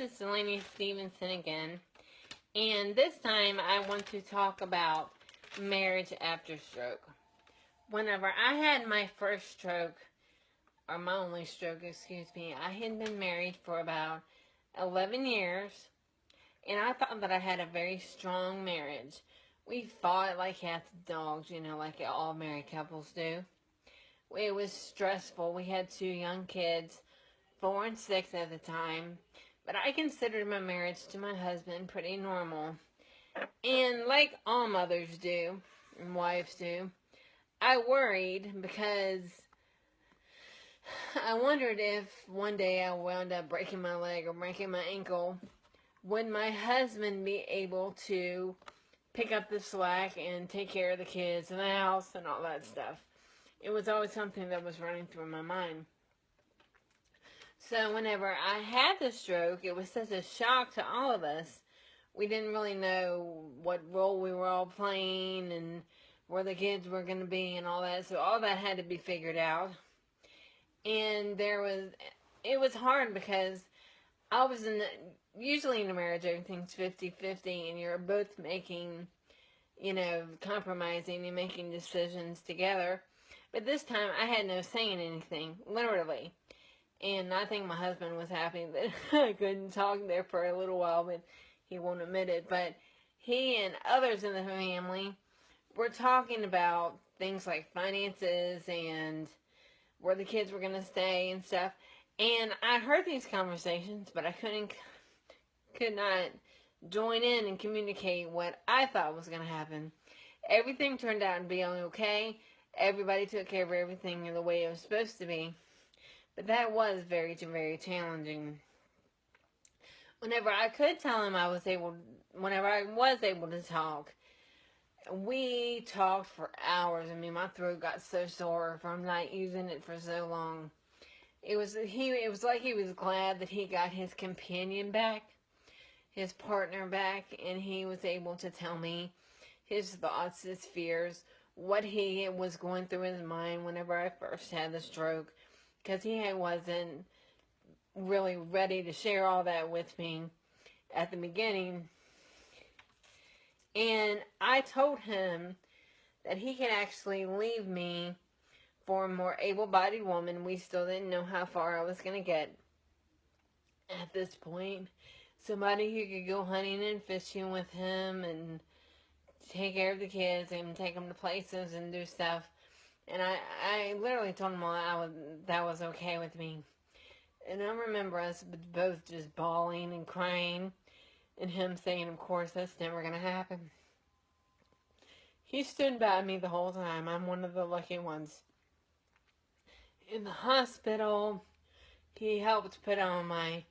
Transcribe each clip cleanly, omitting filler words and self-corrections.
is Delanie Stephenson again, and this time I want to talk about marriage after stroke. Whenever I had my first stroke, or my only stroke, excuse me, I had been married for about 11 years, and I thought that I had a very strong marriage. We fought like cats and dogs, like all married couples do. It was stressful. We had 2 young kids, 4 and 6 at the time. But I considered my marriage to my husband pretty normal. And like all mothers do, and wives do, I worried because I wondered if one day I wound up breaking my leg or breaking my ankle, would my husband be able to pick up the slack and take care of the kids and the house and all that stuff? It was always something that was running through my mind. So whenever I had the stroke, it was such a shock to all of us. We didn't really know what role we were all playing and where the kids were going to be and all that. So all that had to be figured out. And it was hard because I was usually in a marriage, everything's 50-50 and you're both making, compromising and making decisions together. But this time I had no say in anything, literally. And I think my husband was happy that I couldn't talk there for a little while, but he won't admit it. But he and others in the family were talking about things like finances and where the kids were going to stay and stuff. And I heard these conversations, but I could not join in and communicate what I thought was going to happen. Everything turned out to be okay. Everybody took care of everything in the way it was supposed to be. But that was very, very challenging. Whenever I could tell him whenever I was able to talk, we talked for hours. I mean, my throat got so sore from not using it for so long. It was like he was glad that he got his companion back, his partner back, and he was able to tell me his thoughts, his fears, what he was going through his mind whenever I first had the stroke. Because he wasn't really ready to share all that with me at the beginning. And I told him that he could actually leave me for a more able-bodied woman. We still didn't know how far I was going to get at this point. Somebody who could go hunting and fishing with him and take care of the kids and take them to places and do stuff. And I literally told him that was okay with me. And I remember us both just bawling and crying. And him saying, of course, that's never going to happen. He stood by me the whole time. I'm one of the lucky ones. In the hospital, he helped put on my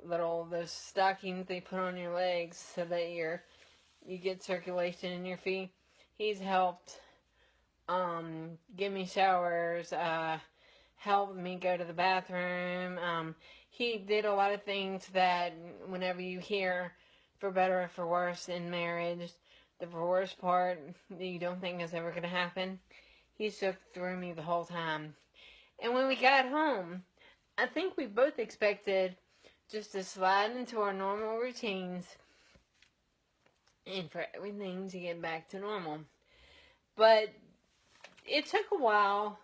those stockings they put on your legs so that you get circulation in your feet. He's helped give me showers, helped me go to the bathroom. He did a lot of things that whenever you hear for better or for worse in marriage, the for worse part that you don't think is ever going to happen, he stuck through me the whole time. And when we got home, I think we both expected just to slide into our normal routines and for everything to get back to normal. But it took a while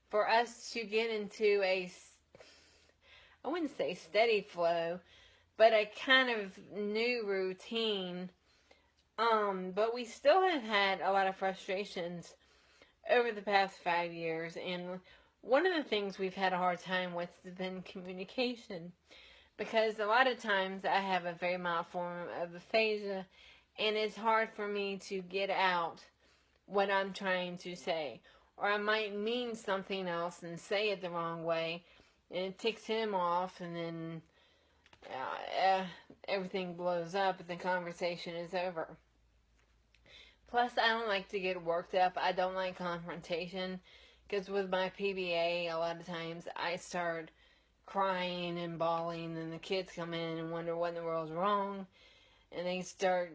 for us to get into I wouldn't say steady flow, but a kind of new routine. But we still have had a lot of frustrations over the past 5 years. And one of the things we've had a hard time with has been communication. Because a lot of times I have a very mild form of aphasia, and it's hard for me to get out what I'm trying to say. Or I might mean something else and say it the wrong way, and it ticks him off, and then everything blows up and the conversation is over. Plus, I don't like to get worked up. I don't like confrontation, because with my PBA, a lot of times I start crying and bawling, and the kids come in and wonder what in the world's wrong, and they start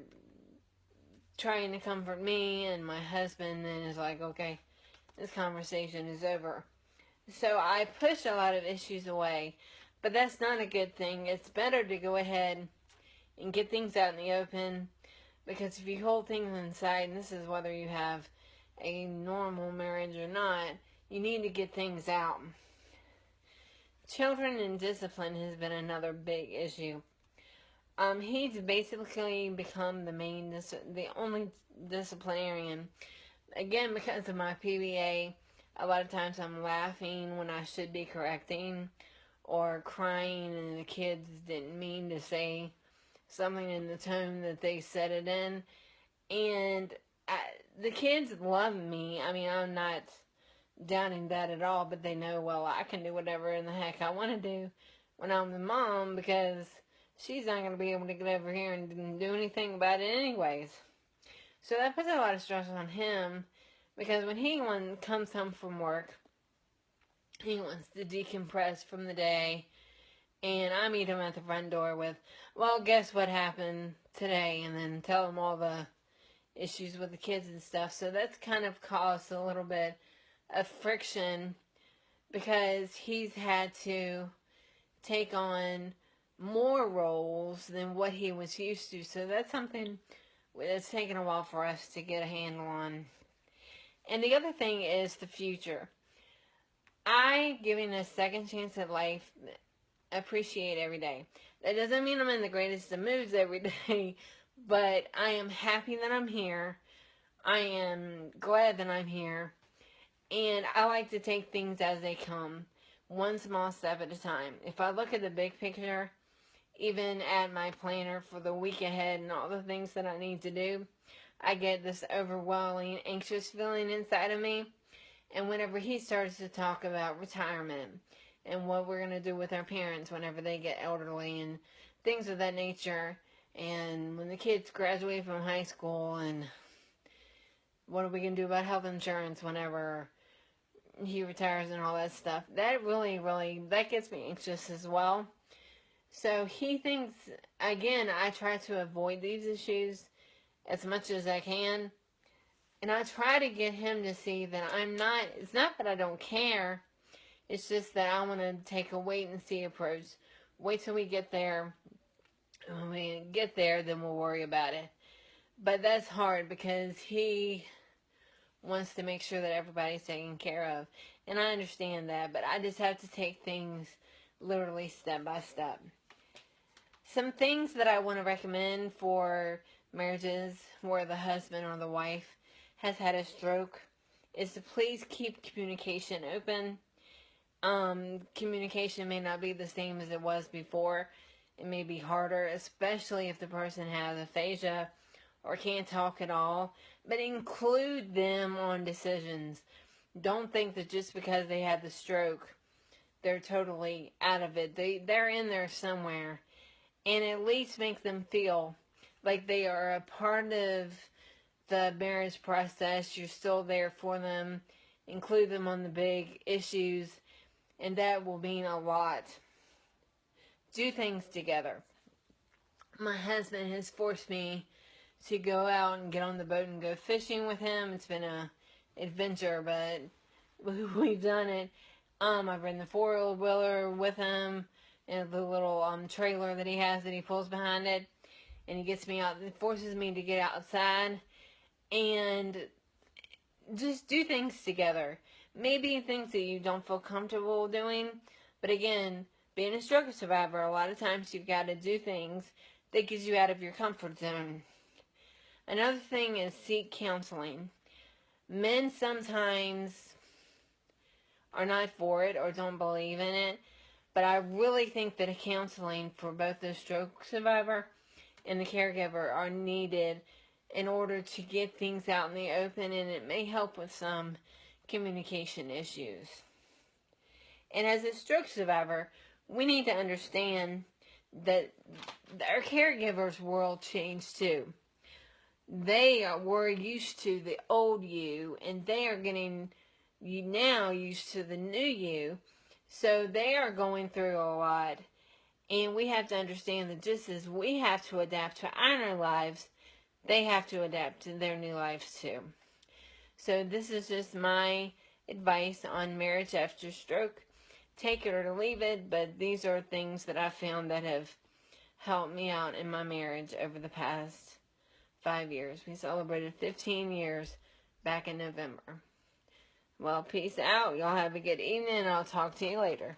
trying to comfort me, and my husband then is like, okay, this conversation is over. So I push a lot of issues away. But that's not a good thing. It's better to go ahead and get things out in the open, because if you hold things inside, and this is whether you have a normal marriage or not, you need to get things out. Children and discipline has been another big issue. He's basically become the only disciplinarian. Again, because of my PBA, a lot of times I'm laughing when I should be correcting, or crying and the kids didn't mean to say something in the tone that they said it in. And the kids love me. I mean, I'm not doubting that at all, but they know, well, I can do whatever in the heck I want to do when I'm the mom, because she's not going to be able to get over here and do anything about it anyways. So that puts a lot of stress on him, because when he comes home from work, he wants to decompress from the day, and I meet him at the front door with, well, guess what happened today, and then tell him all the issues with the kids and stuff. So that's kind of caused a little bit of friction, because he's had to take on more roles than what he was used to. So that's something that's taken a while for us to get a handle on. And the other thing is the future. I, giving a second chance at life, appreciate every day. That doesn't mean I'm in the greatest of moods every day, but I am happy that I'm here. I am glad that I'm here. And I like to take things as they come, one small step at a time. If I look at the big picture, even at my planner for the week ahead and all the things that I need to do, I get this overwhelming, anxious feeling inside of me. And whenever he starts to talk about retirement and what we're going to do with our parents whenever they get elderly and things of that nature, and when the kids graduate from high school, and what are we going to do about health insurance whenever he retires and all that stuff, that really, that gets me anxious as well. So he thinks, again, I try to avoid these issues as much as I can. And I try to get him to see that it's not that I don't care. It's just that I want to take a wait and see approach. Wait till we get there. When we get there, then we'll worry about it. But that's hard, because he wants to make sure that everybody's taken care of. And I understand that, but I just have to take things literally step by step. Some things that I want to recommend for marriages where the husband or the wife has had a stroke is to please keep communication open. Communication may not be the same as it was before. It may be harder, especially if the person has aphasia or can't talk at all. But include them on decisions. Don't think that just because they had the stroke, they're totally out of it. They're in there somewhere. And at least make them feel like they are a part of the marriage process. You're still there for them. Include them on the big issues, and that will mean a lot. Do things together. My husband has forced me to go out and get on the boat and go fishing with him. It's been an adventure, but we've done it. I've ridden the four-wheeler with him in the little trailer that he has that he pulls behind it, and he gets me out. It forces me to get outside and just do things together. Maybe things that you don't feel comfortable doing, but again, being a stroke survivor, a lot of times you've got to do things that gets you out of your comfort zone. Another thing is seek counseling. Men sometimes are not for it or don't believe in it, but I really think that a counseling for both the stroke survivor and the caregiver are needed in order to get things out in the open, and it may help with some communication issues. And as a stroke survivor, we need to understand that our caregivers' world changed too. They were used to the old you, and they are getting now used to the new you. So they are going through a lot, and we have to understand that just as we have to adapt to our lives, they have to adapt to their new lives too. So this is just my advice on marriage after stroke. take it or to leave it, but these are things that I found that have helped me out in my marriage over the past 5 years. We celebrated 15 years back in November. Well, peace out. Y'all have a good evening, and I'll talk to you later.